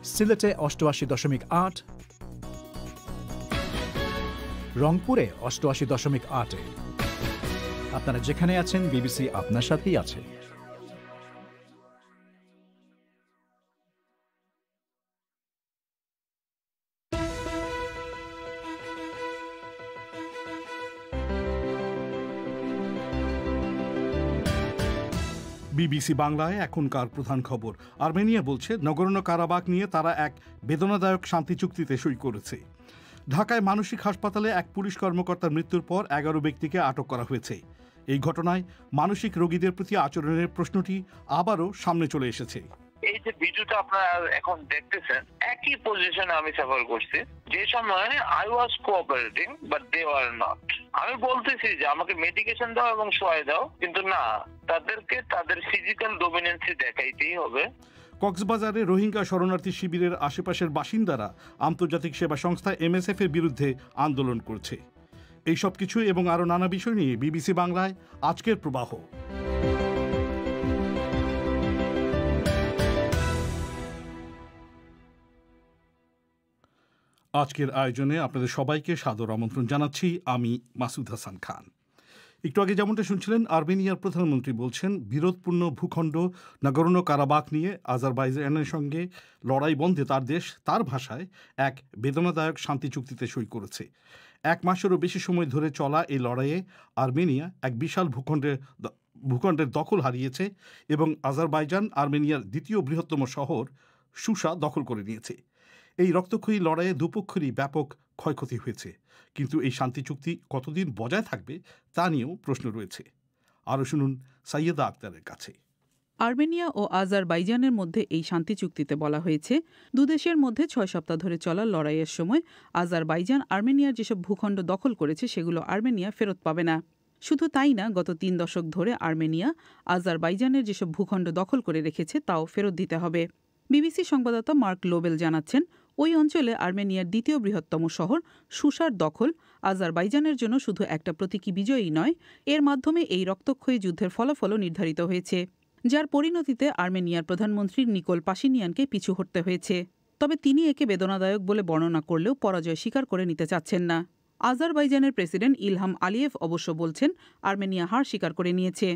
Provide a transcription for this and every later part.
সিলেটে ৮৮.৮, রংপুরে ৮৮.৮। আপনারা যেখানে আছেন বিবিসি আপনার সাথেই আছে। বিবিসি বাংলায় এখনকার প্রধান খবর। আর্মেনিয়া বলছে নগরোর্ণ কারাবাখ নিয়ে তারা এক বেদনাদায়ক শান্তি চুক্তিতে সই করেছে। ঢাকায় মানসিক হাসপাতালে এক পুলিশ কর্মকর্তার মৃত্যুর পর ১১ ব্যক্তিকে আটক করা হয়েছে। এই ঘটনায় মানসিক রোগীদের প্রতি আচরণের প্রশ্নটি আবারও সামনে চলে এসেছে। এই যে ভিডিওটা আপনারা এখন দেখতেছেন, একই পজিশনে আমি সাফার করছি, যে সময় I was cooperating but they were not. আমি বলতেছি যে আমাকে মেডিকেশন দাও এবং শোয়াই দাও, কিন্তু না, তাদেরকে তাদের ফিজিক্যাল ডমিনেন্সি দেখাইতেই হবে। কক্সবাজারে রোহিঙ্গা শরণার্থী শিবিরের আশেপাশের বাসিন্দারা আন্তর্জাতিক সেবা সংস্থা MSF এর বিরুদ্ধে আন্দোলন করছে। এই সব কিছু এবং আরও নানা বিষয় নিয়ে বিবিসি বাংলায় আজকের প্রবাহ। আজকের আয়োজনে আপনাদের সবাইকে সাদর আমন্ত্রণ জানাচ্ছি। আমি মাসুদ হাসান খান। একটু আগে যেমনটা শুনছিলেন, আর্মেনিয়ার প্রধানমন্ত্রী বলছেন বিরোধপূর্ণ ভূখণ্ড নাগোর্নো কারাবাখ নিয়ে আজারবাইজানের সঙ্গে লড়াই বন্ধে তার দেশ তার ভাষায় এক বেদনাদায়ক শান্তি চুক্তিতে সই করেছে। ১ মাসেরও বেশি সময় ধরে চলা এই লড়াইয়ে আর্মেনিয়া এক বিশাল ভূখণ্ডের দখল হারিয়েছে এবং আজারবাইজান আর্মেনিয়ার দ্বিতীয় বৃহত্তম শহর সুসা দখল করে নিয়েছে। এই রক্তক্ষয়ী লড়াইয়ে দুপক্ষেরই ব্যাপক ক্ষয়ক্ষতি হয়েছে, কিন্তু এই শান্তি চুক্তি কতদিন বজায় থাকবে তা নিয়েও প্রশ্ন রয়েছে। আরও শুনুন সাইয়েদা আক্তারের কাছে। আর্মেনিয়া ও আজারবাইজানের মধ্যে এই শান্তি চুক্তিতে বলা হয়েছে, দুদেশের মধ্যে ৬ সপ্তাহ ধরে চলা লড়াইয়ের সময় আজারবাইজান আর্মেনিয়ার যেসব ভূখণ্ড দখল করেছে সেগুলো আর্মেনিয়া ফেরত পাবে না। শুধু তাই না, গত ৩ দশক ধরে আর্মেনিয়া আজারবাইজানের যেসব ভূখণ্ড দখল করে রেখেছে তাও ফেরত দিতে হবে। বিবিসি সংবাদদাতা মার্ক লোবেল জানাচ্ছেন, ওই অঞ্চলে আর্মেনিয়ার দ্বিতীয় বৃহত্তম শহর সুসার দখল আজারবাইজানের জন্য শুধু একটা প্রতীকী বিজয়ই নয়, এর মাধ্যমে এই রক্তক্ষয়ী যুদ্ধের ফলাফলও নির্ধারিত হয়েছে, যার পরিণতিতে আর্মেনিয়ার প্রধানমন্ত্রী নিকোল পাশিনিয়ানকে পিছু হটতে হয়েছে। তবে তিনি একে বেদনাদায়ক বলে বর্ণনা করলেও পরাজয় স্বীকার করে নিতে চাচ্ছেন না। আজারবাইজানের প্রেসিডেন্ট ইলহাম আলিয়েভ অবশ্য বলছেন আর্মেনিয়া হার স্বীকার করে নিয়েছে।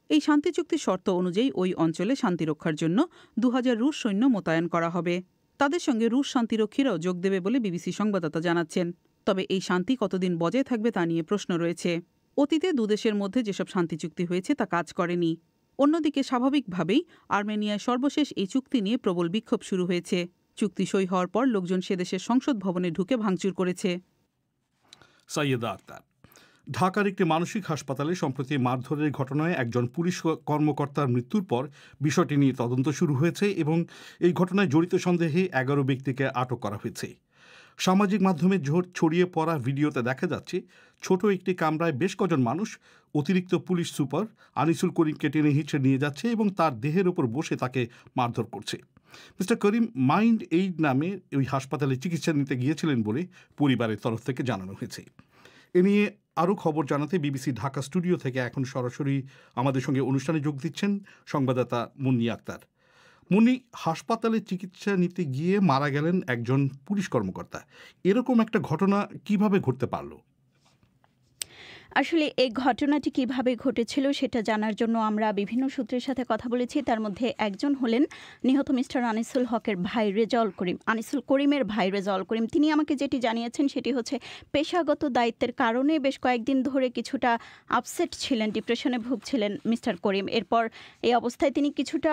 এই শান্তি চুক্তির শর্ত অনুযায়ী ওই অঞ্চলে শান্তি রক্ষার জন্য ২০০০ রুশ সৈন্য মোতায়েন করা হবে। তাদের সঙ্গে রুশ শান্তিরক্ষীরাও যোগ দেবে বলে বিবিসি সংবাদদাতা জানাচ্ছেন। তবে এই শান্তি কতদিন বজায় থাকবে তা নিয়ে প্রশ্ন রয়েছে। অতীতে দুদেশের মধ্যে যেসব শান্তি চুক্তি হয়েছে তা কাজ করেনি। অন্যদিকে স্বাভাবিকভাবেই আর্মেনিয়ায় সর্বশেষ এই চুক্তি নিয়ে প্রবল বিক্ষোভ শুরু হয়েছে। চুক্তি সই হওয়ার পর লোকজন সে দেশের সংসদ ভবনে ঢুকে ভাঙচুর করেছে। সাইয়েদা আক্তার। ঢাকার একটি মানসিক হাসপাতালে সম্প্রতি মারধরের ঘটনায় একজন পুলিশ কর্মকর্তার মৃত্যুর পর বিষয়টি নিয়ে তদন্ত শুরু হয়েছে এবং এই ঘটনায় জড়িত সন্দেহে ১১ ব্যক্তিকে আটক করা হয়েছে। সামাজিক মাধ্যমে ছড়িয়ে পড়া ভিডিওতে দেখা যাচ্ছে ছোট একটি কামরায় বেশ কজন মানুষ অতিরিক্ত পুলিশ সুপার আনিসুল করিমকে টেনে হিঁচড়ে নিয়ে যাচ্ছে এবং তার দেহের ওপর বসে তাকে মারধর করছে। মিস্টার করিম মাইন্ড এইড নামে ওই হাসপাতালে চিকিৎসা নিতে গিয়েছিলেন বলে পরিবারের তরফ থেকে জানানো হয়েছে। এ নিয়ে আরও খবর জানাতে বিবিসি ঢাকা স্টুডিও থেকে এখন সরাসরি আমাদের সঙ্গে অনুষ্ঠানে যোগ দিচ্ছেন সংবাদদাতা মুন্নি আক্তার। মুন্নি, হাসপাতালে চিকিৎসা নিতে গিয়ে মারা গেলেন একজন পুলিশ কর্মকর্তা, এরকম একটা ঘটনা কিভাবে ঘটতে পারল? আসলে এই ঘটনাটি কিভাবে ঘটেছিল সেটা জানার জন্য আমরা বিভিন্ন সূত্রের সাথে কথা বলেছি। তার মধ্যে একজন হলেন নিহত মিস্টার আনিসুল হকের ভাই রেজাউল করিম, আনিসুল করিমের ভাই রেজাউল করিম। তিনি আমাকে যেটি জানিয়েছেন সেটি হচ্ছে পেশাগত দায়িত্বের কারণে বেশ কয়েকদিন ধরে কিছুটা আপসেট ছিলেন, ডিপ্রেশনে ভুগছিলেন মিস্টার করিম। এরপর এই অবস্থায় তিনি কিছুটা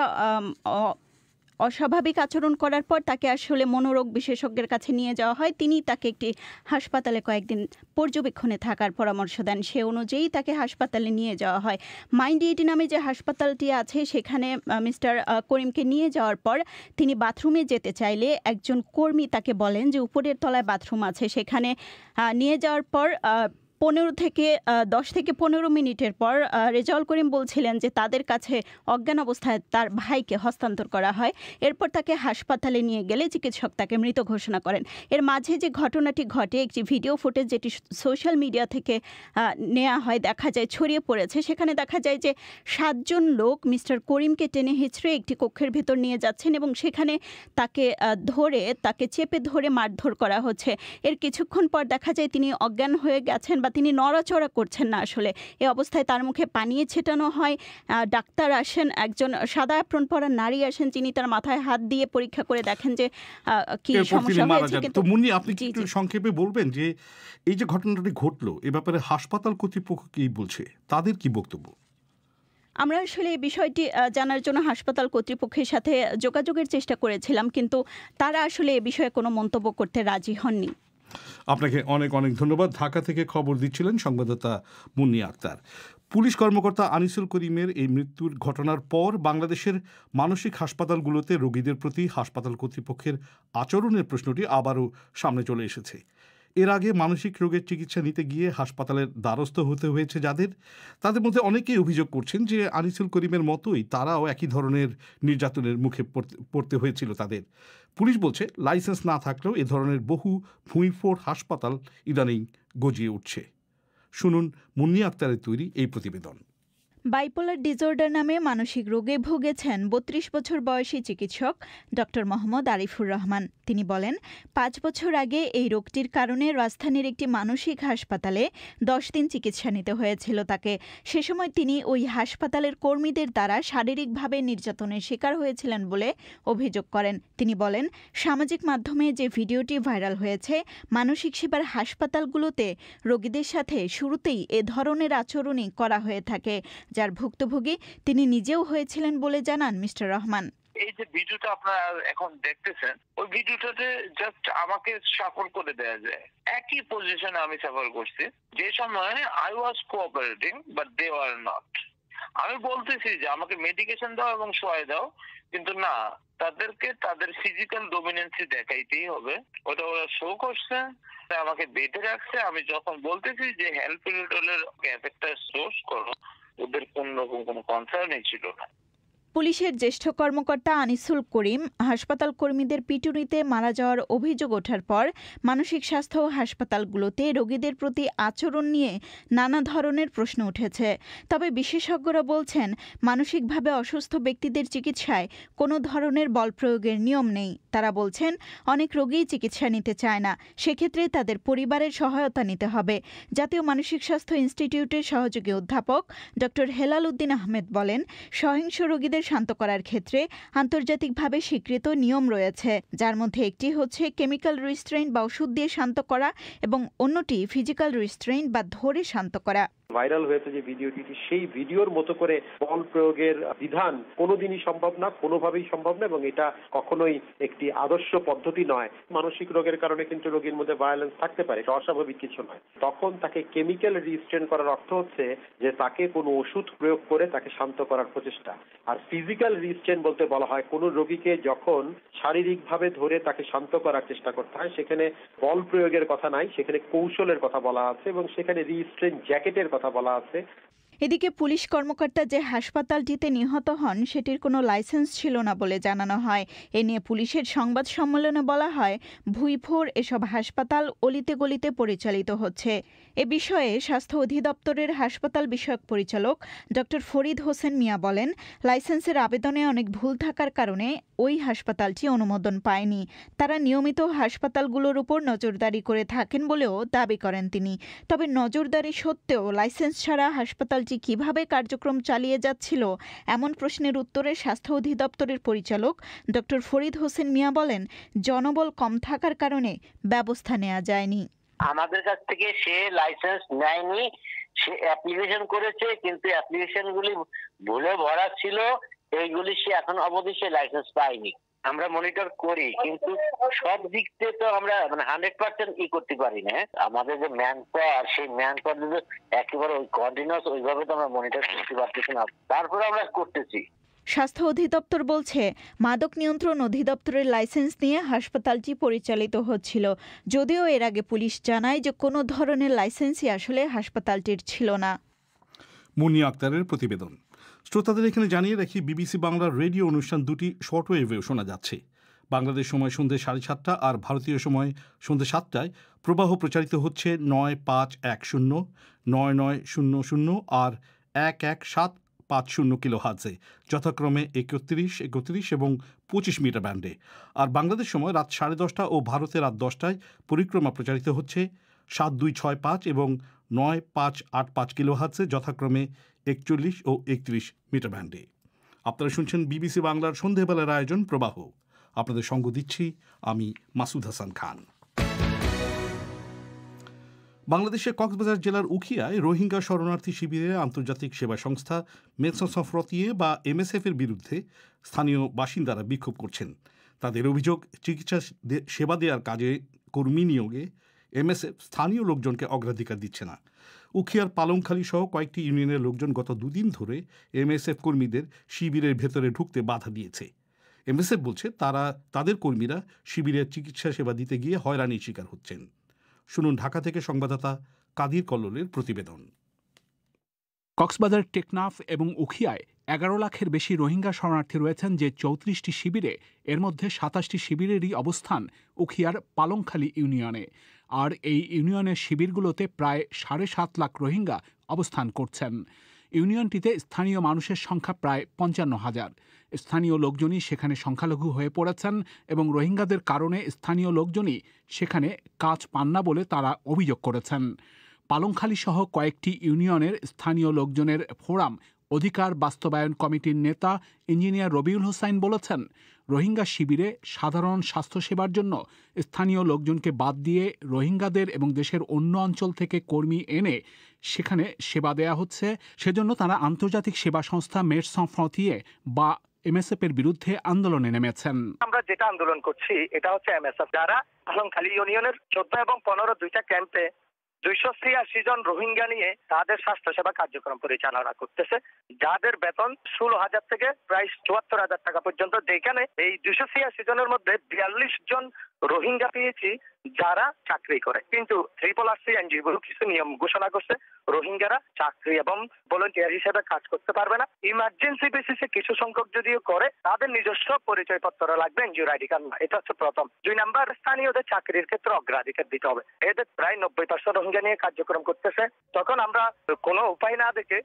অস্বাভাবিক আচরণ করার পর তাকে আসলে মনোরোগ বিশেষজ্ঞের কাছে নিয়ে যাওয়া হয়। তিনি তাকে একটি হাসপাতালে কয়েকদিন পর্যবেক্ষণে থাকার পরামর্শ দেন। সে অনুযায়ী তাকে হাসপাতালে নিয়ে যাওয়া হয়। মাইন্ড এইড নামে যে হাসপাতালটি আছে সেখানে মিস্টার করিমকে নিয়ে যাওয়ার পর তিনি বাথরুমে যেতে চাইলে একজন কর্মী তাকে বলেন যে উপরের তলায় বাথরুম আছে। সেখানে নিয়ে যাওয়ার পর 10 থেকে 15 মিনিটের পর রেজাউল করিম বলছিলেন যে তাদের কাছে অজ্ঞান অবস্থায় তার ভাইকে হস্তান্তর করা হয়। এরপর তাকে হাসপাতালে নিয়ে গেলে চিকিৎসক তাকে মৃত ঘোষণা করেন। এর মাঝে যে ঘটনাটি ঘটে, একটি ভিডিও ফুটেজ যেটি সোশ্যাল মিডিয়া থেকে নেওয়া হয়, দেখা যায় ছড়িয়ে পড়েছে। সেখানে দেখা যায় যে 7 জন লোক মিস্টার করিমকে টেনে হিঁচড়ে একটি কক্ষের ভেতর নিয়ে যাচ্ছেন এবং সেখানে তাকে চেপে ধরে মারধর করা হচ্ছে। এর কিছুক্ষণ পর দেখা যায় তিনি অজ্ঞান হয়ে গেছেন বা তিনি নড়াচড়া করছেন না। আসলে এই অবস্থায় তার মুখে পানি ছেটানো হয়। ডাক্তার আসেন, একজন সাদা অ্যাপ্রন পরা নারী আসেন, যিনি তার মাথায় হাত দিয়ে পরীক্ষা করে দেখেন যে কি সমস্যা হয়েছে। কিন্তু মুন্নি, আপনি কি একটু সংক্ষেপে বলবেন যে এই যে ঘটনাটি ঘটলো, এ ব্যাপারে হাসপাতাল কর্তৃপক্ষ কি বলছে, তাদের কি বক্তব্য? আমরা আসলে এই বিষয়টি জানার জন্য হাসপাতাল কর্তৃপক্ষের সাথে যোগাযোগের চেষ্টা করেছিলাম, কিন্তু তারা আসলে এ বিষয়ে কোনো মন্তব্য করতে রাজি হননি। আপনাকে অনেক অনেক ধন্যবাদ। ঢাকা থেকে খবর দিচ্ছিলেন সংবাদদাতা মুন্নি আক্তার। পুলিশ কর্মকর্তা আনিসুল করিমের এই মৃত্যুর ঘটনার পর বাংলাদেশের মানসিক হাসপাতালগুলোতে রোগীদের প্রতি হাসপাতাল কর্তৃপক্ষের আচরণের প্রশ্নটি আবারও সামনে চলে এসেছে। এর আগে মানসিক রোগের চিকিৎসা নিতে গিয়ে হাসপাতালের দ্বারস্থ হতে হয়েছে তাদের মধ্যে অনেকেই অভিযোগ করছেন যে আনিসুল করিমের মতোই তারাও একই ধরনের নির্যাতনের মুখে পড়তে হয়েছিল তাদের। পুলিশ বলছে লাইসেন্স না থাকলেও এ ধরনের বহু ভুঁইফোড় হাসপাতাল ইদানিং গজিয়ে উঠছে। শুনুন মুন্নি আক্তারের তৈরি এই প্রতিবেদন। বাইপোলার ডিসঅর্ডার নামে মানসিক রোগে ভুগেছেন 32 বছর বয়সী চিকিৎসক ডক্টর মোহাম্মদ আরিফুর রহমান। তিনি বলেন, 5 বছর আগে এই রোগটির কারণে রাজধানীর একটি মানসিক হাসপাতালে 10 দিন চিকিৎসা নিতে হয়েছিল তাকে। সে সময় তিনি ওই হাসপাতালের কর্মীদের দ্বারা শারীরিকভাবে নির্যাতনের শিকার হয়েছিলেন বলে অভিযোগ করেন। তিনি বলেন, সামাজিক মাধ্যমে যে ভিডিওটি ভাইরাল হয়েছে, মানসিক সেবার হাসপাতালগুলোতে রোগীদের সাথে শুরুতেই এ ধরনের আচরণই করা হয়ে থাকে, যার ভুক্তভোগী তিনি নিজেও হয়েছিলেন বলে জানান মিস্টার রহমান। এই যে ভিডিওটা আপনারা এখন দেখতেছেন, ওই ভিডিওটাতে জাস্ট আমাকে সাফল করে দেয়া যায়। একই পজিশনে আমি সাফল করছি, যে সময় I was cooperating but they were not. আমি বলতেছি যে আমাকে মেডিকেশন দাও এবং শোয়াই দাও, কিন্তু না, তাদেরকে তাদের ফিজিক্যাল ডোমিনেন্সি দেখাইতেই হবে। ওটা ওরা শো করছে, আমাকে বেঁধে রাখছে। আমি যখন বলতেছি যে হেল্প পিরিয়ডের ক্যাফেটটা সোর্স করো, ওদের কোনো কনসার্নই ছিল না। পুলিশের জ্যেষ্ঠ কর্মকর্তা আনিসুল করিম হাসপাতাল কর্মীদের পিটুনিতে মারা যাওয়ার অভিযোগ ওঠার পর মানসিক স্বাস্থ্য হাসপাতালগুলোতে রোগীদের প্রতি আচরণ নিয়ে নানা ধরনের প্রশ্ন উঠেছে। তবে বিশেষজ্ঞরা বলছেন, মানসিকভাবে অসুস্থ ব্যক্তিদের চিকিৎসায় কোনো ধরনের বল প্রয়োগের নিয়ম নেই। তারা বলছেন, অনেক রোগীই চিকিৎসা নিতে চায় না, সেক্ষেত্রে তাদের পরিবারের সহায়তা নিতে হবে। জাতীয় মানসিক স্বাস্থ্য ইনস্টিটিউটের সহযোগী অধ্যাপক ডক্টর হেলাল উদ্দিন আহমেদ বলেন, সহিংস রোগীদের শান্ত করার ক্ষেত্রে আন্তর্জাতিকভাবে স্বীকৃত নিয়ম রয়েছে, যার মধ্যে একটি হচ্ছে কেমিক্যাল রিস্ট্রেইন বা ওষুধ দিয়ে শান্ত করা এবং অন্যটি ফিজিক্যাল রিস্ট্রেইন বা ধরে শান্ত করা। ভাইরাল হয়েছে যে ভিডিওটি, সেই ভিডিওর মতো করে বল প্রয়োগের বিধান কোনোদিনই সম্ভব না, কোনোভাবেই সম্ভব না, এবং এটা কখনোই একটি আদর্শ পদ্ধতি নয়। মানসিক রোগের কারণে কিন্তু রোগীর মধ্যে ভায়োলেন্স থাকতে পারে, এটা অস্বাভাবিক কিছু নয়। তখন তাকে কেমিক্যাল রিস্ট্রেন করার অর্থ হচ্ছে যে তাকে কোনো ওষুধ প্রয়োগ করে তাকে শান্ত করার প্রচেষ্টা। আর ফিজিক্যাল রিস্ট্রেন বলতে বলা হয় কোনো রোগীকে যখন শারীরিকভাবে ধরে তাকে শান্ত করার চেষ্টা করতে হয়, সেখানে বল প্রয়োগের কথা নাই, সেখানে কৌশলের কথা বলা আছে এবং সেখানে রিস্ট্রেন জ্যাকেটের কথা বলা আছে। এদিকে পুলিশ কর্মকর্তা যে হাসপাতালটিতে নিহত হন সেটির কোনো লাইসেন্স ছিল না বলে জানানো হয়। এ নিয়ে পুলিশের সংবাদ সম্মেলনে বলা হয়, ভুঁইফোড় এসব হাসপাতাল অলিতে গলিতে পরিচালিত হচ্ছে। এ বিষয়ে স্বাস্থ্য অধিদপ্তরের হাসপাতাল বিষয়ক পরিচালক ডক্টর ফরিদ হোসেন মিয়া বলেন, লাইসেন্সের আবেদনে অনেক ভুল থাকার কারণে ওই হাসপাতালটি অনুমোদন পায়নি। তারা নিয়মিত হাসপাতালগুলোর উপর নজরদারি করে থাকেন বলেও দাবি করেন তিনি। তবে নজরদারি সত্ত্বেও লাইসেন্স ছাড়া হাসপাতালটি কিভাবে কার্যক্রম চালিয়ে যাচ্ছিল, এমন প্রশ্নের উত্তরে স্বাস্থ্য অধিদপ্তরের পরিচালক ডক্টর ফরিদ হোসেন মিয়া বলেন, জনবল কম থাকার কারণে ব্যবস্থা নেওয়া যায়নি। আমাদের কাছ থেকে সে লাইসেন্স নেয়নি, সে অ্যাপ্লিকেশন করেছে, কিন্তু অ্যাপ্লিকেশনগুলি ভুলে ভরা ছিল, এইগুলি সে এখন অবধি সে লাইসেন্স পায়নি। আমরা মনিটর করি, কিন্তু সব দিক থেকে তো আমরা 100% করতে পারি না। আমাদের যে ম্যান পাওয়ার, সেই ম্যান পাওয়ার যদি একেবারে ওই কন্টিনিউয়াস ওইভাবে তো আমরা মনিটর করতে পারতেছি না, তারপরে আমরা করতেছি। স্বাস্থ্য অধিদপ্তর বলছে, মাদক নিয়ন্ত্রণ অধিদপ্তরের লাইসেন্স নিয়ে হাসপাতালটি পরিচালিত হচ্ছিল, যদিও এর আগে পুলিশ জানায় যে কোনো ধরনের লাইসেন্সই আসলে হাসপাতালটির ছিল না। মুনিয়া আক্তারের প্রতিবেদন। শ্রোতাদের এখানে জানিয়ে রাখি, বিবিসি বাংলার রেডিও অনুষ্ঠান দুটি শর্টওয়েভেও শোনা যাচ্ছে। বাংলাদেশ সময় সন্ধ্যে 7:30 আর ভারতীয় সময় সন্ধ্যে 7টায় প্রবাহ প্রচারিত হচ্ছে 9510, 9900 আর 11750 কিলোহার্টজে, যথাক্রমে 31, এবং 25 মিটার ব্যান্ডে। আর বাংলাদেশ সময় রাত 10:30 ও ভারতে রাত 10টায় পরিক্রমা প্রচারিত হচ্ছে 7265 এবং 9585 কিলোহার্টজে, যথাক্রমে 41 ও 31 মিটার ব্যান্ডে। আপনারা শুনছেন বিবিসি বাংলার সন্ধেবেলার আয়োজন প্রবাহ। আপনাদের সঙ্গ দিচ্ছি আমি মাসুদ হাসান খান। বাংলাদেশের কক্সবাজার জেলার উখিয়ায় রোহিঙ্গা শরণার্থী শিবিরে আন্তর্জাতিক সেবা সংস্থা মেডসন সান্স ফ্রন্টিয়ের বা MSF এর বিরুদ্ধে স্থানীয় বাসিন্দারা বিক্ষোভ করছেন। তাদের অভিযোগ, চিকিৎসা সেবা দেওয়ার কাজে কর্মী নিয়োগে MSF স্থানীয় লোকজনকে অগ্রাধিকার দিচ্ছে না। উখিয়ার পালংখালী সহ কয়েকটি ইউনিয়নের লোকজন গত 2 দিন ধরে MSF কর্মীদের শিবিরের ভেতরে ঢুকতে বাধা দিয়েছে। MSF বলছে তাদের কর্মীরা শিবিরের চিকিৎসা সেবা দিতে গিয়ে হয়রানির শিকার হচ্ছেন। শুনুন ঢাকা থেকে সংবাদদাতা কাদির কল্লোলের প্রতিবেদন। কক্সবাজার, টেকনাফ এবং উখিয়ায় 11 লাখের বেশি রোহিঙ্গা শরণার্থী রয়েছেন, যে 34টি শিবিরে। এর মধ্যে 27টি শিবিরেরই অবস্থান উখিয়ার পালংখালী ইউনিয়নে। আর এই ইউনিয়নের শিবিরগুলোতে প্রায় 7.5 লাখ রোহিঙ্গা অবস্থান করছেন। ইউনিয়নটিতে স্থানীয় মানুষের সংখ্যা প্রায় 55,000। স্থানীয় লোকজনই সেখানে সংখ্যালঘু হয়ে পড়েছেন এবং রোহিঙ্গাদের কারণে স্থানীয় লোকজনই সেখানে কাজ পান না বলে তারা অভিযোগ করেছেন। পালংখালী সহ কয়েকটি ইউনিয়নের স্থানীয় লোকজনের ফোরাম অধিকার বাস্তবায়ন কমিটির নেতা ইঞ্জিনিয়ার রবিউল হোসাইন বলেছেন, রোহিঙ্গা শিবিরে সাধারণ স্বাস্থ্যসেবার জন্য স্থানীয় লোকজনকে বাদ দিয়ে রোহিঙ্গাদের এবং দেশের অন্য অঞ্চল থেকে কর্মী এনে সেখানে সেবা দেয়া হচ্ছে। সেজন্য তারা আন্তর্জাতিক সেবা সংস্থা মেডসন সান্স ফ্রন্টিয়ের বা MSF এর বিরুদ্ধে আন্দোলনে নেমেছেন। আমরা যেটা আন্দোলন করছি এটা হচ্ছে MSF, যারা পালংখালী ইউনিয়নের 14 এবং 15 দুইটা ক্যাম্পে 283 জন রোহিঙ্গা নিয়ে তাদের স্বাস্থ্যসেবা কার্যক্রম পরিচালনা করতেছে, যাদের বেতন 16,000 থেকে প্রায় 74,000 টাকা পর্যন্ত। যেখানে এই 283 জনের মধ্যে 42 জন রোহিঙ্গা পেয়েছি যারা চাকরি করে, কিন্তু RRC NGO কিছু নিয়ম ঘোষণা করছে, রোহিঙ্গারা চাকরি এবং ভলান্টিয়ার হিসেবে কাজ করতে পারবে না। ইমার্জেন্সি বেসিসে কিছু সংখ্যক যদিও করে, তাদের নিজস্ব পরিচয়পত্র লাগবে, NGO আইডি কার্ড না। এটা হচ্ছে প্রথম। 2 নাম্বার, স্থানীয়দের চাকরির ক্ষেত্রে অগ্রাধিকার দিতে হবে। এদের প্রায় 90% রোহিঙ্গা নিয়ে কার্যক্রম করতেছে। তখন আমরা কোনো উপায় না দেখে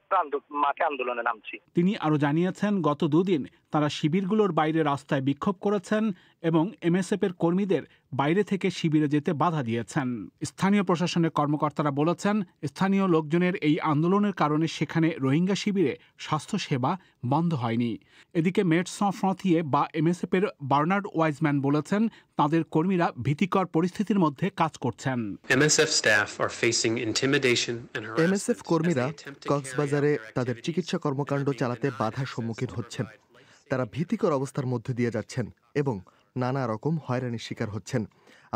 মাঠে আন্দোলনে নামছি। তিনি আরো জানিয়েছেন, গত 2 দিন তারা শিবিরগুলোর বাইরে রাস্তায় বিক্ষোভ করেছেন এবং MSF এর কর্মীদের বাইরে থেকে শিবিরে যেতে বাধা দিয়েছেন। স্থানীয় প্রশাসনের কর্মকর্তারা বলেছেন, স্থানীয় লোকজনের এই আন্দোলনের কারণে সেখানে রোহিঙ্গা শিবিরে স্বাস্থ্যসেবা বন্ধ হয়নি। এদিকে মেডসন সান্স ফ্রন্টিয়ের বা MSF এর বার্নার্ড ওয়াইজম্যান বলেছেন, তাদের কর্মীরা ভীতিকর পরিস্থিতির মধ্যে কাজ করছেন। MSF কর্মীরা কক্সবাজারে তাদের চিকিৎসা কর্মকাণ্ড চালাতে বাধার সম্মুখীন হচ্ছেন। তারা ভীতিকর অবস্থার মধ্যে দিয়ে যাচ্ছেন এবং নানা রকম হয়রানির শিকার হচ্ছেন।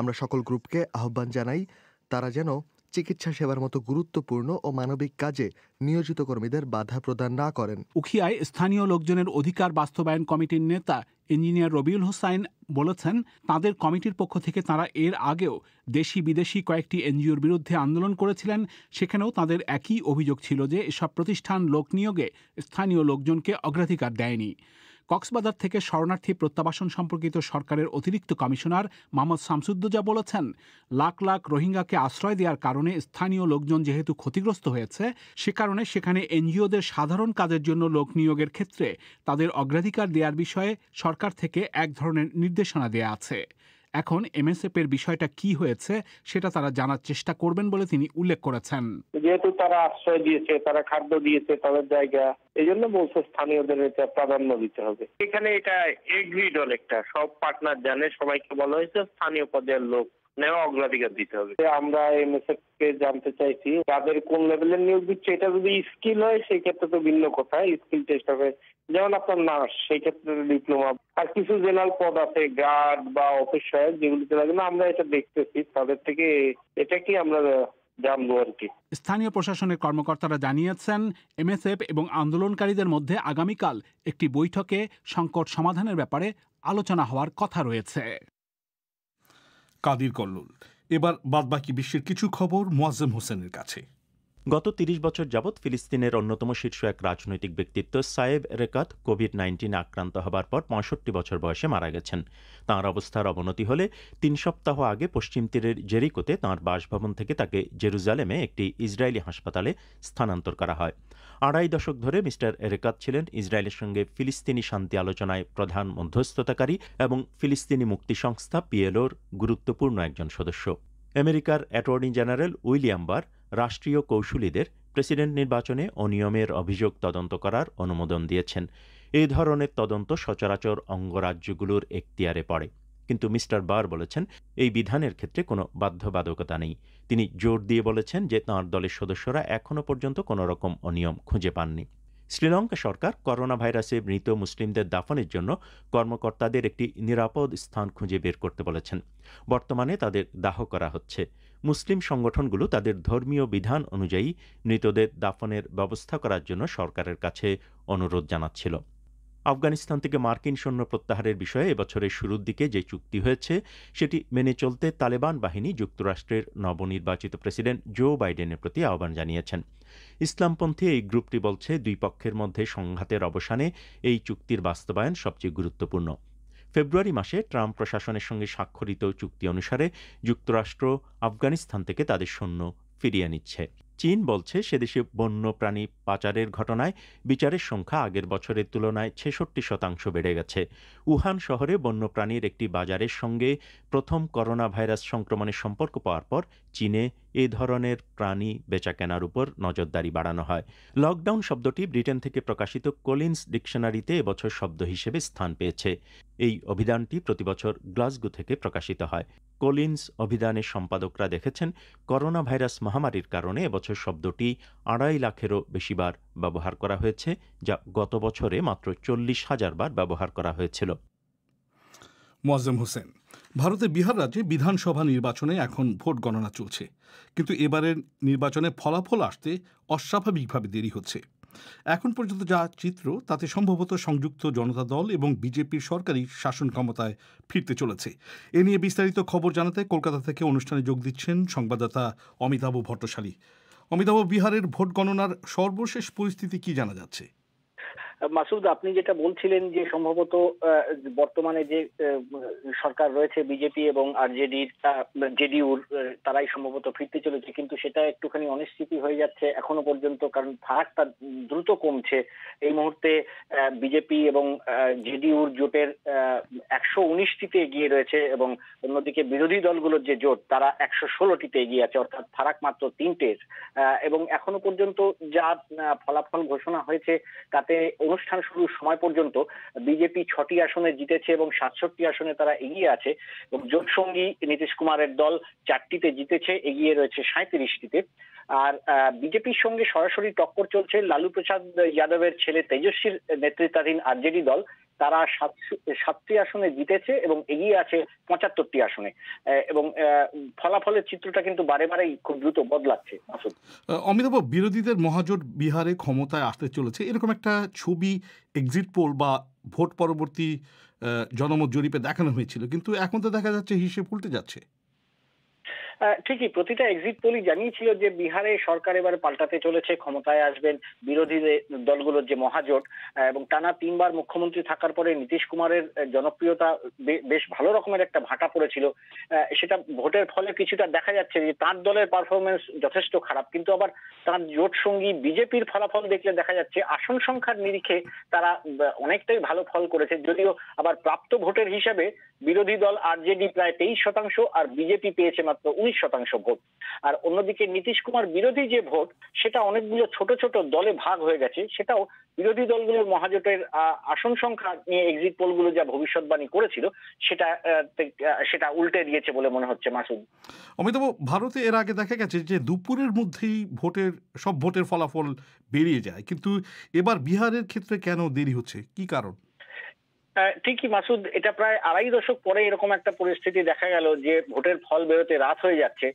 আমরা সকল গ্রুপকে আহ্বান জানাই, তারা যেন চিকিৎসা সেবার মতো গুরুত্বপূর্ণ ও মানবিক কাজে নিয়োজিত কর্মীদের বাধা প্রদান না করেন। উখিয়ায় স্থানীয় লোকজনের অধিকার বাস্তবায়ন কমিটির নেতা ইঞ্জিনিয়ার রবিউল হোসাইন বলেছেন, তাদের কমিটির পক্ষ থেকে তারা এর আগেও দেশি বিদেশি কয়েকটি NGOর বিরুদ্ধে আন্দোলন করেছিলেন। সেখানেও তাদের একই অভিযোগ ছিল যে এসব প্রতিষ্ঠান লোক নিয়োগে স্থানীয় লোকজনকে অগ্রাধিকার দেয়নি। কক্সবাজার থেকে শরণার্থী প্রত্যাবাসন সম্পর্কিত সরকারের অতিরিক্ত কমিশনার মোহাম্মদ শামসুদ্দোজা বলেছেন, লাখ লাখ রোহিঙ্গাকে আশ্রয় দেওয়ার কারণে স্থানীয় লোকজন যেহেতু ক্ষতিগ্রস্ত হয়েছে, সে কারণে সেখানে NGOদের সাধারণ কাজের জন্য লোক নিয়োগের ক্ষেত্রে তাদের অগ্রাধিকার দেওয়ার বিষয়ে সরকার থেকে এক ধরনের নির্দেশনা দেয়া আছে। এখন MSF এর বিষয়টা কি হয়েছে সেটা তারা জানার চেষ্টা করবেন বলে তিনি উল্লেখ করেছেন। যেহেতু তারা আশ্রয় দিয়েছে, তারা খাদ্য দিয়েছে, তাদের জায়গা, এই জন্য বলছে স্থানীয়দের এটা প্রাধান্য দিতে হবে। এখানে এটা এগ্রিড অনেকটা, সব পার্টনার জানে, সবাইকে বলা হয়েছে স্থানীয় পর্যায়ের লোক নেওয়া অগ্রাধিকার দিতে হবে। আমরা MSF কে জানতে চাইছি তাদের কোন লেভেলের নিয়োগ দিচ্ছে। এটা যদি স্কিল হয় সেই ক্ষেত্রে তো ভিন্ন কথা, স্কিল টেস্ট হবে। যেমন আপনার নার্স, সেই ক্ষেত্রে ডিপ্লোমা, আর কিছু জেনারেল পদ আছে গার্ড বা অফিস সহায়ক, যেগুলিতে লাগে না। আমরা এটা দেখতেছি তাদের থেকে, এটা কি আমরা জানবো আর কি। স্থানীয় প্রশাসনের কর্মকর্তারা জানিয়েছেন এমএসএফ এবং আন্দোলনকারীদের মধ্যে আগামীকাল একটি বৈঠকে সংকট সমাধানের ব্যাপারে আলোচনা হওয়ার কথা রয়েছে। কাদির কল্লোল। এবার বাদবাকি বিশ্বের কিছু খবর মোয়াজ্জেম হোসেনের কাছে। গত ৩০ বছর যাবৎ ফিলিস্তিনের অন্যতম শীর্ষ এক রাজনৈতিক ব্যক্তিত্ব সায়েব এরেকাত কোভিড-19 আক্রান্ত হবার পর ৬৫ বছর বয়সে মারা গেছেন। তাঁর অবস্থার অবনতি হলে ৩ সপ্তাহ আগে পশ্চিম তীরের জেরিকোতে তাঁর বাসভবন থেকে তাকে জেরুজালেমে একটি ইসরায়েলি হাসপাতালে স্থানান্তর করা হয়। ২.৫ দশক ধরে মিস্টার এরেকাত ছিলেন ইসরায়েলের সঙ্গে ফিলিস্তিনি শান্তি আলোচনায় প্রধান মধ্যস্থতাকারী এবং ফিলিস্তিনি মুক্তি সংস্থা পিএলওর গুরুত্বপূর্ণ একজন সদস্য। আমেরিকার অ্যাটর্নি জেনারেল উইলিয়াম বার রাষ্ট্রীয় কৌঁসুলিদের প্রেসিডেন্ট নির্বাচনে অনিয়মের অভিযোগ তদন্ত করার অনুমোদন দিয়েছেন। এই ধরনের তদন্ত সচরাচর অঙ্গরাজ্যগুলোর এখতিয়ারে পড়ে, কিন্তু মিস্টার বার বলেছেন এই বিধানের ক্ষেত্রে কোনো বাধ্যবাধকতা নেই। তিনি জোর দিয়ে বলেছেন যে তাঁর দলের সদস্যরা এখনও পর্যন্ত কোনো রকম অনিয়ম খুঁজে পাননি। শ্রীলঙ্কা সরকার করোনা ভাইরাসে মৃত মুসলিমদের দাফনের জন্য কর্মকর্তাদের একটি নিরাপদ স্থান খুঁজে বের করতে বলেছেন। বর্তমানে তাদের দাহ করা হচ্ছে। মুসলিম সংগঠনগুলো তাদের ধর্মীয় বিধান অনুযায়ী মৃতদের দাফনের ব্যবস্থা করার জন্য সরকারের কাছে অনুরোধ জানাচ্ছিল। আফগানিস্তান থেকে মার্কিন সৈন্য প্রত্যাহারের বিষয়ে এবছরের শুরুর দিকে যে চুক্তি হয়েছে সেটি মেনে চলতে তালেবান বাহিনী যুক্তরাষ্ট্রের নবনির্বাচিত প্রেসিডেন্ট জো বাইডেনের প্রতি আহ্বান জানিয়েছেন। ইসলামপন্থী এই গ্রুপটি বলছে দুই পক্ষের মধ্যে সংঘাতের অবসানে এই চুক্তির বাস্তবায়ন সবচেয়ে গুরুত্বপূর্ণ। ফেব্রুয়ারি মাসে ট্রাম্প প্রশাসনের সঙ্গে স্বাক্ষরিত চুক্তি অনুসারে যুক্তরাষ্ট্র আফগানিস্তান থেকে তাদের সৈন্য ফিরিয়ে নিচ্ছে। চীন বলছে সেদেশে বন্যপ্রাণী পাচারের ঘটনায় বিচারের সংখ্যা আগের বছরের তুলনায় ৬৬% বেড়ে গেছে। উহান শহরে বন্যপ্রাণীর একটি বাজারের সঙ্গে প্রথম করোনা ভাইরাস সংক্রমণের সম্পর্ক পাওয়ার পর চীনে এ ধরনের প্রাণী বেচাকেনার উপর নজরদারি বাড়ানো হয়। লকডাউন শব্দটি ব্রিটেন থেকে প্রকাশিত কলিন্স ডিকশনারিতে এবছর শব্দ হিসেবে স্থান পেয়েছে। এই অভিধানটি প্রতিবছর গ্লাসগো থেকে প্রকাশিত হয়। কলিন্স অভিধানের সম্পাদকরা দেখেছেন করোনা ভাইরাস মহামারীর কারণে এবছর শব্দটি ২.৫ লাখেরও বেশিবার ব্যবহার করা হয়েছে, যা গত বছরে মাত্র ৪০,০০০ বার ব্যবহার করা হয়েছিল। মোয়াজ্জেম হোসেন। ভারতের বিহার রাজ্যে বিধানসভা নির্বাচনে এখন ভোট গণনা চলছে, কিন্তু এবারের নির্বাচনে ফলাফল আসতে অস্বাভাবিকভাবে দেরি হচ্ছে। এখন পর্যন্ত যা চিত্র তাতে সম্ভবত সংযুক্ত জনতা দল এবং বিজেপির সরকারি শাসন ক্ষমতায় ফিরতে চলেছে। এ নিয়ে বিস্তারিত খবর জানাতে কলকাতা থেকে অনুষ্ঠানে যোগ দিচ্ছেন সংবাদদাতা অমিতাভ ভট্টশালী। অমিতাভ, বিহারের ভোট গণনার সর্বশেষ পরিস্থিতি কি জানা যাচ্ছে? মাসুদ, আপনি যেটা বলছিলেন যে সম্ভবত বর্তমানে যে সরকার রয়েছে বিজেপি এবং জেডিইউর তারাই সম্ভবত ফিরতে চলেছে, কিন্তু সেটা একটুখানি অনিশ্চিত হয়ে যাচ্ছে এখনো পর্যন্ত, কারণ ফারাকটা দ্রুত কমছে। এই মুহূর্তে বিজেপি এবং জেডিইউর জোটের ১১৯টিতে এগিয়ে রয়েছে এবং অন্যদিকে বিরোধী দলগুলোর যে জোট তারা ১১৬টিতে এগিয়ে আছে, অর্থাৎ ফারাক মাত্র ৩টের। এবং এখনো পর্যন্ত যা ফলাফল ঘোষণা হয়েছে তাতে অনুষ্ঠান শুরুর সময় পর্যন্ত বিজেপি ৬টি আসনে জিতেছে এবং ৬৭ আসনে তারা এগিয়ে আছে, এবং জোট সঙ্গী নীতিশ কুমারের দল ৪টিতে জিতেছে, এগিয়ে রয়েছে ৩৭টিতে। আর বিজেপির সঙ্গে সরাসরি টক্কর চলছে লালু প্রসাদ যাদবের ছেলে তেজস্বীর নেতৃত্বাধীন আরজেডি দল। তারা ৭টি আসনে জিতেছে এবং এগিয়ে আছে ৭৫টি আসনে, এবং ফলাফলের চিত্রটা কিন্তু বারে বারেই খুব দ্রুত বদলাচ্ছে। অমিতাভ, বিরোধীদের মহাজোট বিহারে ক্ষমতায় আসতে চলেছে এরকম একটা ছবি এক্সিট পোল বা ভোট পরবর্তী জনমত জরিপে দেখানো হয়েছিল, কিন্তু এখন তো দেখা যাচ্ছে হিসেব উল্টে যাচ্ছে। ঠিকই, প্রতিটা এক্সিট পোলই জানিয়েছিল যে বিহারে সরকার এবারে পাল্টাতে চলেছে, ক্ষমতায় আসবেন বিরোধী দলগুলোর যে মহাজোট, এবং টানা ৩বার মুখ্যমন্ত্রী থাকার পরে নীতিশ কুমারের জনপ্রিয়তা বেশ ভালো রকমের একটা ভাটা পড়েছিল। সেটা ভোটের ফলে কিছুটা দেখা যাচ্ছে যে তার দলের পারফরমেন্স যথেষ্ট খারাপ, কিন্তু আবার তার জোট সঙ্গী বিজেপির ফলাফল দেখলে দেখা যাচ্ছে আসন সংখ্যার নিরিখে তারা অনেকটাই ভালো ফল করেছে, যদিও আবার প্রাপ্ত ভোটের হিসাবে বিরোধী দল আরজেডি প্রায় 23% আর বিজেপি পেয়েছে মাত্র 19% ভোট। আর অন্যদিকে নীতিশ কুমার বিরোধী যে ভোট সেটা অনেকগুলো ছোট ছোট দলে ভাগ হয়ে গেছে, সেটাও বিরোধী দলগুলোর মহাজোটের আসন সংখ্যা নিয়ে এক্সিট পোলগুলো যা ভবিষ্যৎবাণী করেছিল সেটা উল্টে দিয়েছে বলে মনে হচ্ছে। মাসুদ, অমিতাভ, ভারতে এর আগে দেখা গেছে যে দুপুরের মধ্যেই সব ভোটের ফলাফল বেরিয়ে যায়, কিন্তু এবার বিহারের ক্ষেত্রে কেন দেরি হচ্ছে, কি কারণ? ঠিকই মাসুদ, এটা প্রায় 2.5 দশক পরে এরকম একটা পরিস্থিতি দেখা গেল যে ভোটের ফল বেরোতে রাত হয়ে যাচ্ছে।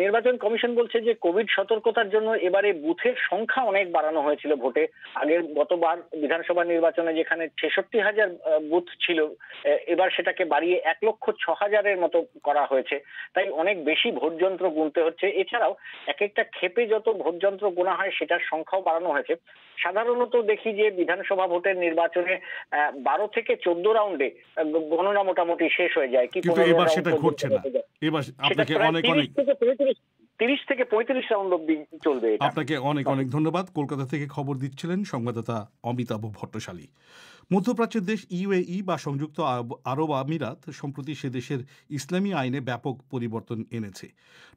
নির্বাচন কমিশন বলছে যে কোভিড সতর্কতার জন্য এবারে বুথের সংখ্যা অনেক বাড়ানো হয়েছিল ভোটে। আগের গতবার বিধানসভা নির্বাচনে যেখানে 66,000 বুথ ছিল, এবার সেটাকে বাড়িয়ে 1,06,000-এর মতো করা হয়েছে। তাই অনেক বেশি ভোট যন্ত্র গুনতে হচ্ছে। এছাড়াও এক একটা ক্ষেপে যত ভোট যন্ত্র গোনা হয় সেটার সংখ্যাও বাড়ানো হয়েছে। সাধারণত দেখি যে বিধানসভা ভোটের নির্বাচনে 12 থেকে 14 রাউন্ডে গণনা মোটামুটি শেষ হয়ে যায়, কি কিন্তু এবার সেটা ঘটছে না। এবার আপনাকে অনেক 30 থেকে 35 রাউন্ড অব্দি চলবে। আপনাকে অনেক অনেক ধন্যবাদ। কলকাতা থেকে খবর দিচ্ছিলেন সংবাদদাতা অমিতাভ ভট্টশালী। মধ্যপ্রাচ্যের দেশ ইউএই বা সংযুক্ত আরব আমিরাত সম্প্রতি সে দেশের ইসলামী আইনে ব্যাপক পরিবর্তন এনেছে।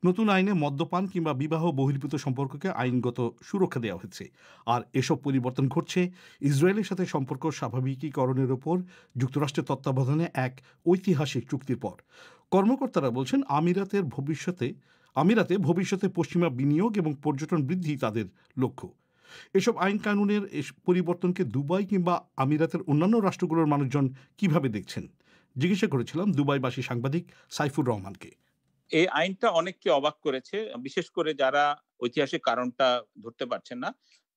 নতুন আইনে মদ্যপান কিংবা বিবাহ বহির্ভূত সম্পর্ককে আইনগত সুরক্ষা দেওয়া হয়েছে। আর এসব পরিবর্তন ঘটছে ইসরায়েলের সাথে সম্পর্ক স্বাভাবিকীকরণের ওপর যুক্তরাষ্ট্রের তত্ত্বাবধানে এক ঐতিহাসিক চুক্তির পর। কর্মকর্তারা বলছেন আমিরাতে ভবিষ্যতে পশ্চিমা বিনিয়োগ এবং পর্যটন বৃদ্ধি তাদের লক্ষ্য। এসব আইন কানুনের পরিবর্তনকে দুবাই কিংবা আমিরাতের অন্যান্য রাষ্ট্রগুলোর মানুষজন কিভাবে দেখছেন জিজ্ঞাসা করেছিলাম দুবাইবাসী সাংবাদিক সাইফুর রহমানকে। এই আইনটা অনেককে অবাক করেছে, বিশেষ করে যারা ঐতিহাসিক কারণটা ধরতে পারছেন না।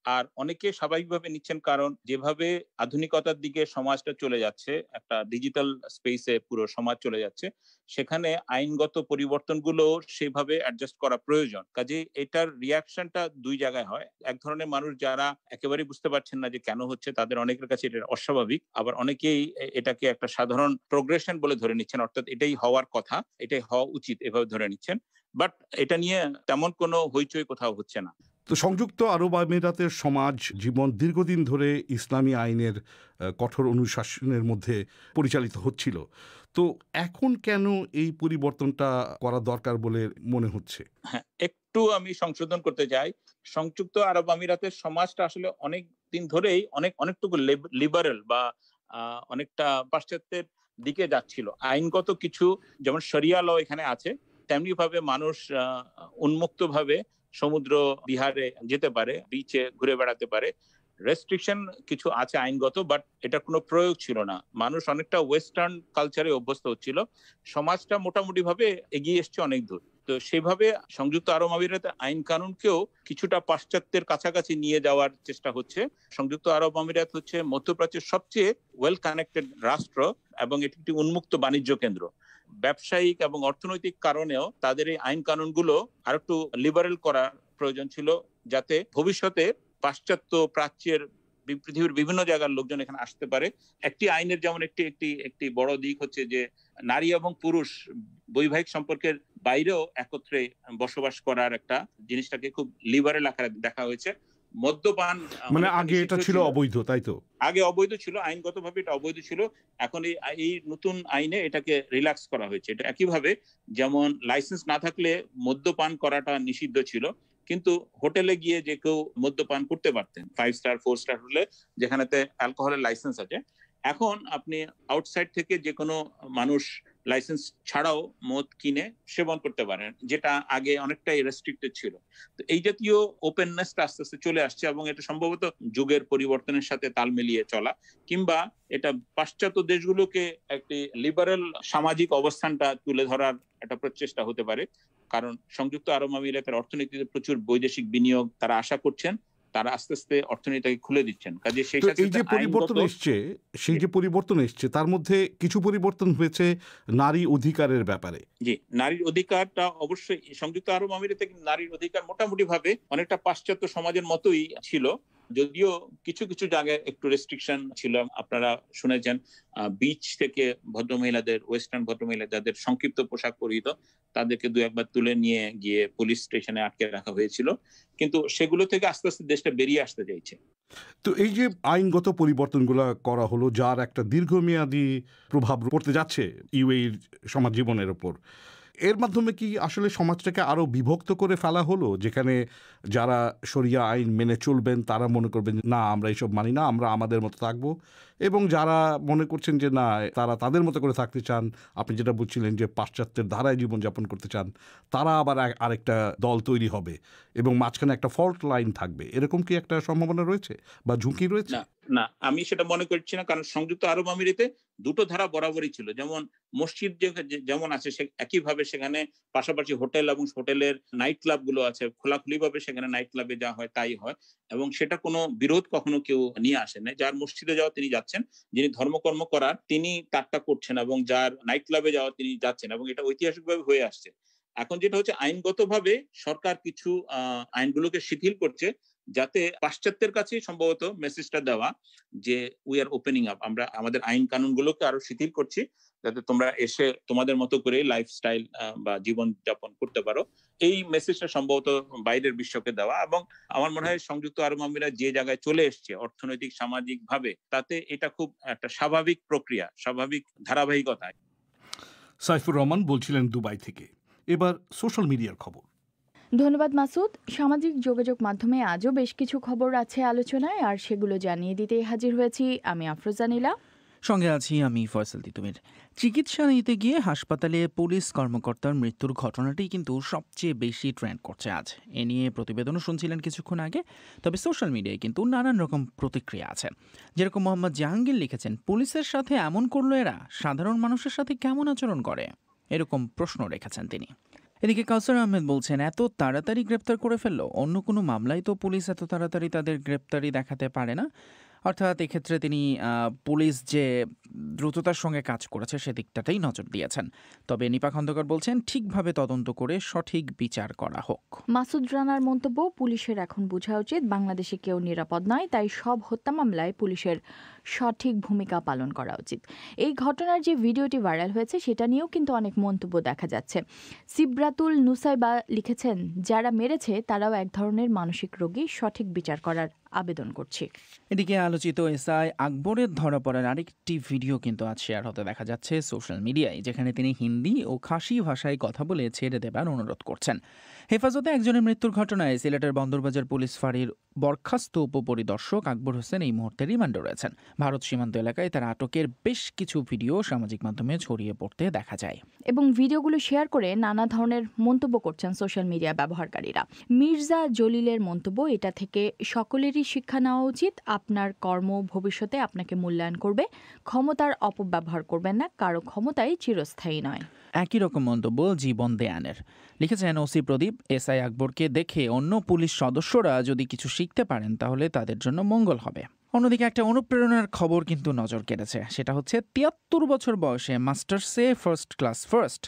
আর অনেকে স্বাভাবিকভাবে নিচ্ছেন, কারণ যেভাবে আধুনিকতার দিকে সমাজটা চলে যাচ্ছে, একটা ডিজিটাল স্পেসে পুরো সমাজ চলে যাচ্ছে, সেখানে আইনগত পরিবর্তনগুলো সেভাবে অ্যাডজাস্ট করা প্রয়োজন। কাজে এটার রিয়াকশনটা দুই জায়গায় হয়। এক ধরনের মানুষ যারা একেবারেই বুঝতে পারছেন না যে কেন হচ্ছে, তাদের অনেকের কাছে এটা অস্বাভাবিক। আবার অনেকেই এটাকে একটা সাধারণ প্রোগ্রেশন বলে ধরে নিচ্ছেন, অর্থাৎ এটাই হওয়ার কথা, এটাই হওয়া উচিত, এভাবে ধরে নিচ্ছেন। বাট এটা নিয়ে তেমন কোনো হইচই কোথাও হচ্ছে না। তো সংযুক্ত আরব আমিরাতের সমাজ জীবন দীর্ঘদিন ধরে ইসলামী আইনের কঠোর অনুশাসনের মধ্যে পরিচালিত হচ্ছিল। তো এখন কেন এই পরিবর্তনটা করা দরকার বলে মনে হচ্ছে? হ্যাঁ, একটু আমি সংশোধন করতে চাই। সংযুক্ত আরব আমিরাতের সমাজটা আসলে অনেক দিন ধরেই অনেকটুকু লিবারেল বা অনেকটা পাশ্চাত্যের দিকে যাচ্ছিল। আইনগত কিছু, যেমন শরিয়া ল এখানে আছে, তেমনি ভাবে মানুষ উন্মুক্ত ভাবে সমুদ্র বিহারে যেতে পারে, বিচে ঘুরে বেড়াতে পারে। রেস্ট্রিকশন কিছু আছে আইনগত, বাট এটা কোনো প্রয়োগ ছিল না। মানুষ অনেকটা ওয়েস্টার্ন কালচারে অভ্যস্ত হচ্ছিল। সমাজটা মোটামুটি ভাবে এগিয়ে এসছে অনেক দূর। তো সেভাবে সংযুক্ত আরব আমিরাতে আইন কানুনকেও কিছুটা পাশ্চাত্যের কাছাকাছি নিয়ে যাওয়ার চেষ্টা হচ্ছে। সংযুক্ত আরব আমিরাত হচ্ছে মধ্যপ্রাচ্যের সবচেয়ে ওয়েল কানেক্টেড রাষ্ট্র এবং এটি একটি উন্মুক্ত বাণিজ্য কেন্দ্র। ব্যবসায়িক এবং অর্থনৈতিক কারণেও তাদের এই আইন কানুনগুলো আর একটু লিবারেল করার প্রয়োজন ছিল, যাতে ভবিষ্যতে পাশ্চাত্য প্রাচ্যের পৃথিবীর বিভিন্ন জায়গার লোকজন এখানে আসতে পারে। একটি আইনের যেমন একটি বড় দিক হচ্ছে যে নারী এবং পুরুষ বৈবাহিক সম্পর্কের বাইরেও একত্রে বসবাস করার একটা জিনিসটাকে খুব লিবারেল আকারে দেখা হয়েছে। মদ্যপান মানে আগে এটা ছিল অবৈধ, তাই তো? আগে অবৈধ ছিল, আইনগতভাবে এটা অবৈধ ছিল। এখন এই নতুন আইনে এটাকে রিল্যাক্স করা হয়েছে। এটা একইভাবে যেমন লাইসেন্স না থাকলে মদ্যপান করাটা নিষিদ্ধ ছিল, কিন্তু হোটেলে গিয়ে যে কেউ মদ্যপান করতে পারতেন 5 স্টার 4 স্টার হলে, যেখানেতে অ্যালকোহলের লাইসেন্স আছে। এখন আপনি আউটসাইড থেকে যে কোনো মানুষ লাইসেন্স ছাড়াও মদ কিনে সেবন করতে পারেন, যেটা আগে অনেকটাই রেস্ট্রিক্টেড ছিল। তো এই জাতীয় ওপেননেসটা আস্তে আস্তে চলে আসছে এবং এটা সম্ভবত যুগের পরিবর্তনের সাথে তাল মিলিয়ে চলা, কিংবা এটা পাশ্চাত্য দেশগুলোকে একটি লিবারেল সামাজিক অবস্থানটা তুলে ধরার একটা প্রচেষ্টা হতে পারে। কারণ সংযুক্ত আরব আমিরাতের অর্থনীতিতে প্রচুর বৈদেশিক বিনিয়োগ তারা আশা করছেন, তারা আস্তে আস্তে অর্থনীতিকে খুলে দিচ্ছেন। কাজে সেই সাথে সেই যে পরিবর্তন এসছে তার মধ্যে কিছু পরিবর্তন হয়েছে নারী অধিকারের ব্যাপারে। জি, নারীর অধিকারটা অবশ্যই সংযুক্ত আরব আমিরাতে নারীর অধিকার মোটামুটি ভাবে অনেকটা পাশ্চাত্য সমাজের মতোই ছিল, যদিও কিছু কিছু জায়গায় একটু রেস্ট্রিকশন ছিল। আপনারা শুনেছেন বিচ থেকে ভদ্রমহিলাদের, ওয়েস্টার্ন ভদ্রমহিলা যাদের সংক্ষিপ্ত পোশাক পরিহিত, তাদেরকে 2-1 তুলে নিয়ে গিয়ে পুলিশ স্টেশনে আটকে রাখা হয়েছিল। কিন্তু সেগুলো থেকে আস্তে আস্তে দেশটা বেরিয়ে আসতে চাইছে। তো এই যে আইনগত পরিবর্তনগুলো করা হলো, যার একটা দীর্ঘমেয়াদী প্রভাব পড়তে যাচ্ছে ইউএইর সমাজ জীবনের ওপর, এর মাধ্যমে কি আসলে সমাজটাকে আরো বিভক্ত করে ফেলা হলো, যেখানে যারা শরিয়া আইন মেনে চলবেন তারা মনে করবেন না আমরা এইসব মানি না, আমরা আমাদের মতো থাকবো, এবং যারা মনে করছেন যে না তারা তাদের মতো করে থাকতে চান, আপনি যেটা বলছিলেন যে পাশ্চাত্যের ধারায় জীবনযাপন করতে চান, তারা আবার আরেকটা দল তৈরি হবে এবং মাঝখানে একটা ফল্ট লাইন থাকবে, এরকম কি একটা সম্ভাবনা রয়েছে বা ঝুঁকি রয়েছে? না, না, আমি সেটা মনে করছি না, কারণ সংযুক্ত আরব আমিরাতে দুটো ধারা বরাবরই ছিল। যেমন মসজিদ যেমন আছে একইভাবে সেখানে পাশাপাশি হোটেল এবং হোটেলের নাইট ক্লাব গুলো আছে, খোলাখুলি ভাবে সেখানে নাইট ক্লাবে যা হয় তাই হয়, এবং সেটা কোনো বিরোধ কখনো কেউ নিয়ে আসেন না। যার মসজিদে যাওয়া তিনি যাচ্ছেন, যিনি ধর্মকর্ম করার তিনি তারটা করছেন, এবং যার নাইট ক্লাবে যাওয়া তিনি যাচ্ছেন, এবং এটা ঐতিহাসিকভাবে হয়ে আসছে। এখন যেটা হচ্ছে আইনগতভাবে সরকার কিছু আইনগুলোকে শিথিল করছে, যাতে পাশ্চাত্যের কাছে সম্ভবত মেসেজটা দেওয়া যে উই আর ওপেনিং আপ, আমরা আমাদের আইন কানুনগুলোকে আরো শিথিল করছি, যাতে তোমরা এসে তোমাদের মতো করে লাইফস্টাইল বা জীবন যাপন করতে পারো। এই মেসেজটা সম্ভবত বাইরের বিশ্বকে দেওয়া, এবং আমার মনে হয় সংযুক্ত আরব আমিরাত যে জায়গায় চলে এসছে অর্থনৈতিক সামাজিক ভাবে, তাতে এটা খুব একটা স্বাভাবিক প্রক্রিয়া, স্বাভাবিক ধারাবাহিকতা। সাইফুর রহমান বলছিলেন দুবাই থেকে। এবার সোশ্যাল মিডিয়ার খবর। ধন্যবাদ মাসুদ। সামাজিক যোগাযোগ মাধ্যমে আজও বেশ কিছু খবর আছে আলোচনায়, আর সেগুলো জানিয়ে দিতে হাজির হয়েছি আমি আফরোজা নীলা, সঙ্গে আছি আমি ফয়সাল তিতুমির। চিকিৎসা নিতে গিয়ে হাসপাতালে পুলিশ কর্মকর্তার মৃত্যুর ঘটনাটি কিন্তু সবচেয়ে বেশি ট্রেন্ড করছে আজ। এ নিয়ে প্রতিবেদনও শুনছিলেন কিছুক্ষণ আগে। তবে সোশ্যাল মিডিয়ায় কিন্তু নানান রকম প্রতিক্রিয়া আছে। যেরকম মোহাম্মদ জাহাঙ্গীর লিখেছেন, পুলিশের সাথে এমন করলো এরা, সাধারণ মানুষের সাথে কেমন আচরণ করে, এরকম প্রশ্ন রেখেছেন তিনি। এদিকে কাউসার আহমেদ বলছেন, এত তাড়াতাড়ি গ্রেপ্তার করে ফেললো, অন্য কোনো মামলায় তো পুলিশ এত তাড়াতাড়ি তাদের গ্রেপ্তারি দেখাতে পারে না। অর্থাৎ এক্ষেত্রে তিনি পুলিশ যে দ্রুততার সঙ্গে কাজ করেছে সেদিকটাতেই নজর দিয়েছেন। তবে নিপা খন্দকার বলছেন, ঠিকভাবে তদন্ত করে সঠিক বিচার করা হোক। মাসুদ রানার মন্তব্য, পুলিশের এখন বোঝা উচিত বাংলাদেশে কেউ নিরাপদ নয়, তাই সব হত্যা মামলায় পুলিশের সঠিক ভূমিকা পালন করা উচিত। এই ঘটনার যে ভিডিওটি ভাইরাল হয়েছে সেটা নিয়েও কিন্তু অনেক মন্তব্য দেখা যাচ্ছে। সিবরাতুল নুসাইবা লিখেছেন, যারা মেরেছে তারাও এক ধরনের মানসিক রোগী, সঠিক বিচার করার আবেদন করছি। এদিকে আলোচিত এসআই আকবরের ধরা পড়ার আরেকটি ভিডিও কিন্তু আজ শেয়ার হতে দেখা যাচ্ছে সোশ্যাল মিডিয়ায়, যেখানে তিনি হিন্দি ও খাসি ভাষায় কথা বলে ছেড়ে দেবার অনুরোধ করছেন। হেফাজতে একজনের মৃত্যুর ঘটনায় সিলেটের বন্দরবাজার পুলিশ ফাঁড়ির বরখাস্ত উপপরিদর্শক আকবর হোসেন এই মুহূর্তে রিমান্ডে রয়েছেন। ভারত সীমান্ত এলাকায় তার আটকের বেশ কিছু ভিডিও সামাজিক মাধ্যমে ছড়িয়ে পড়তে দেখা যায়, এবং ভিডিওগুলো শেয়ার করে নানা ধরনের মন্তব্য করছেন সোশ্যাল মিডিয়া ব্যবহারকারীরা। মির্জা জলিলের মন্তব্য, এটা থেকে সকলেরই শিক্ষা নেওয়া উচিত। আপনার কর্ম ভবিষ্যতে আপনাকে মূল্যায়ন করবে। ক্ষমতার অপব্যবহার করবেন না, কারো ক্ষমতাই চিরস্থায়ী নয়। একই রকম মন্তব্য জীবন দেয়ানের। লিখেছেন, ওসি প্রদীপ, এসআই আকবরকে দেখে অন্য পুলিশ সদস্যরা যদি কিছু শিখতে পারেন তাহলে তাদের জন্য মঙ্গল হবে। অন্যদিকে একটা অনুপ্রেরণার খবর কিন্তু নজর কেড়েছে, সেটা হচ্ছে ৭৩ বছর বয়সে মাস্টার্সে ফার্স্ট ক্লাস ফার্স্ট।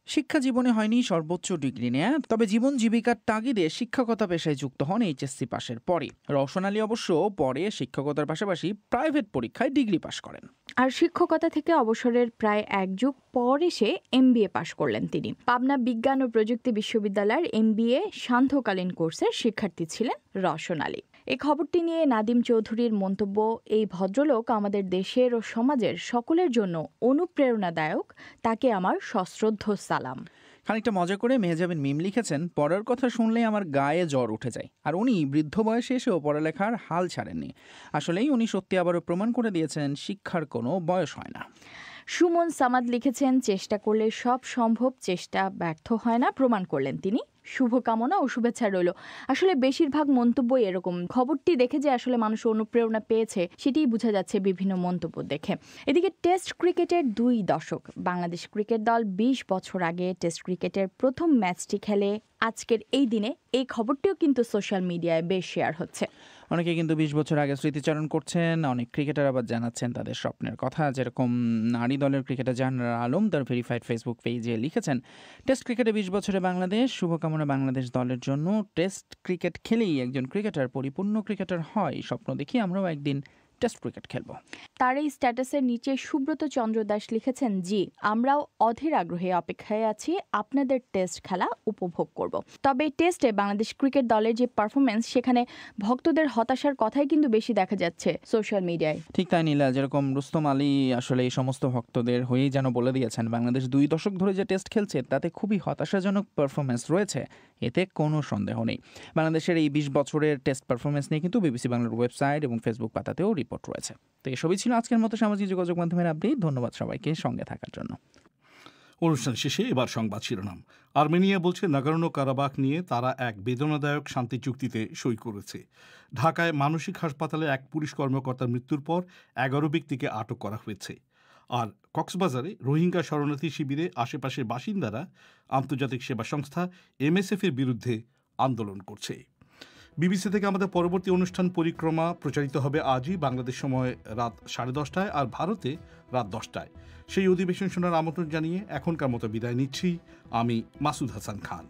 শিক্ষা জীবনে হয়নি সর্বোচ্চ ডিগ্রি নেয়া, তবে জীবন জীবিকার তাগিদে শিক্ষকতা পেশায় যুক্ত হন এইচএসসি পাশের পরই। রওশন আলী অবশ্য পরে শিক্ষকতার পাশাপাশি প্রাইভেট পরীক্ষায় ডিগ্রি পাশ করেন। আর শিক্ষকতা থেকে অবসরের প্রায় এক যুগ পর এসে এমবিএ পাশ করলেন তিনি। পাবনা বিজ্ঞান ও প্রযুক্তি বিশ্ববিদ্যালয়ের এমবিএ সান্ধ্যকালীন কোর্সের শিক্ষার্থী ছিলেন রওশন আলী। এই খবরটি নিয়ে নাদিম চৌধুরীর মন্তব্য, এই ভদ্রলোক আমাদের দেশের ও সমাজের সকলের জন্য অনুপ্রেরণাদায়ক, তাকে আমার সশ্রদ্ধ সালাম। খানিকটা মজা করে মেহজাবিন মিম লিখেছেন, পড়ার কথা শুনলে আমার গায়ে জ্বর উঠে যায়, আর উনি বৃদ্ধ বয়সে এসেও পড়ালেখার হাল ছাড়েননি। আসলেই উনি সত্যি আবারও প্রমাণ করে দিয়েছেন শিক্ষার কোনো বয়স হয় না। সুমন সামাদ লিখেছেন, চেষ্টা করলে সব সম্ভব, চেষ্টা ব্যর্থ হয় না, প্রমাণ করলেন তিনি। শুভকামনা ও শুভেচ্ছা রইল। আসলে বেশিরভাগ মন্তব্যই এরকম। খবরটি দেখে যে আসলে মানুষ অনুপ্রেরণা পেয়েছে সেটিই বোঝা যাচ্ছে বিভিন্ন মন্তব্য দেখে। এদিকে টেস্ট ক্রিকেটের 2 দশক, বাংলাদেশ ক্রিকেট দল 20 বছর আগে টেস্ট ক্রিকেটের প্রথম ম্যাচটি খেলে আজকের এই দিনে। এই খবরটিও কিন্তু সোশ্যাল মিডিয়ায় বেশ শেয়ার হচ্ছে। অনেকে কিন্তু 20 বছর আগে স্মৃতিচারণ করছেন। অনেক ক্রিকেটার আবার জানাচ্ছেন তাদের স্বপ্নের কথা। যেরকম নারী দলের ক্রিকেটার জাহানারা আলম তার ভেরিফাইড ফেসবুক পেজে লিখেছেন, টেস্ট ক্রিকেটে 20 বছরে বাংলাদেশ, শুভকামনা বাংলাদেশ দলের জন্য। টেস্ট ক্রিকেট খেলেই একজন ক্রিকেটার পরিপূর্ণ ক্রিকেটার হয়, স্বপ্ন দেখি আমরাও একদিন টেস্ট ক্রিকেট খেলবো। তার এই স্ট্যাটাসের নিচে সুব্রত চন্দ্র দাস লিখেছেন, জি আমরাও অধীর আগ্রহে অপেক্ষায় আছি, আপনাদের টেস্ট খেলা উপভোগ করব। তবে টেস্টে বাংলাদেশ ক্রিকেট দলের যে পারফরমেন্স, সেখানে ভক্তদের হতাশার কথাই কিন্তু বেশি দেখা যাচ্ছে সোশ্যাল মিডিয়ায়। ঠিক তাই নীলা, যেরকম রুস্তম আলী আসলে এই সমস্ত ভক্তদের হয়েই যেন বলে দিয়েছেন, বাংলাদেশ 2 দশক ধরে যে টেস্ট খেলছে তাতে খুবই হতাশাজনক পারফরমেন্স রয়েছে, এতে কোনো সন্দেহ নেই। বাংলাদেশের এই 20 বছরের টেস্ট পারফরমেন্স নিয়ে কিন্তু বিবিসি বাংলার ওয়েবসাইট এবং ফেসবুক পাতাতেও রিপোর্ট রয়েছে। তো এসবই ছিল আজকের মতো সামাজিক যোগাযোগ মাধ্যমের আপডেট। ধন্যবাদ সবাইকে সঙ্গে থাকার জন্য। অনুষ্ঠান শেষে এবার সংবাদ শিরোনাম। আর্মেনিয়া বলছে নাগোর্নো কারাবাখ নিয়ে তারা এক বেদনাদায়ক শান্তি চুক্তিতে সই করেছে। ঢাকায় মানসিক হাসপাতালে এক পুলিশ কর্মকর্তার মৃত্যুর পর 11 ব্যক্তিকে আটক করা হয়েছে। আর কক্সবাজারে রোহিঙ্গা শরণার্থী শিবিরে আশেপাশের বাসিন্দারা আন্তর্জাতিক সেবা সংস্থা MSF এর বিরুদ্ধে আন্দোলন করছে। বিবিসি থেকে আমাদের পরবর্তী অনুষ্ঠান পরিক্রমা প্রচারিত হবে আজই বাংলাদেশ সময় রাত 10:30টায় আর ভারতে রাত 10টায়। সেই অধিবেশন শোনার আমন্ত্রণ জানিয়ে এখনকার মতো বিদায় নিচ্ছি আমি মাসুদ হাসান খান।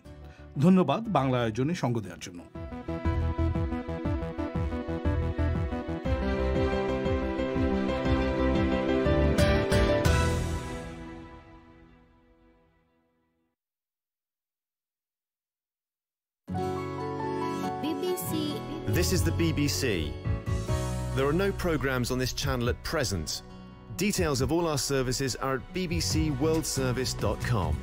ধন্যবাদ বাংলা আয়োজনে সঙ্গ দেওয়ার জন্য। This is the BBC. There are no programmes on this channel at present. Details of all our services are at bbcworldservice.com.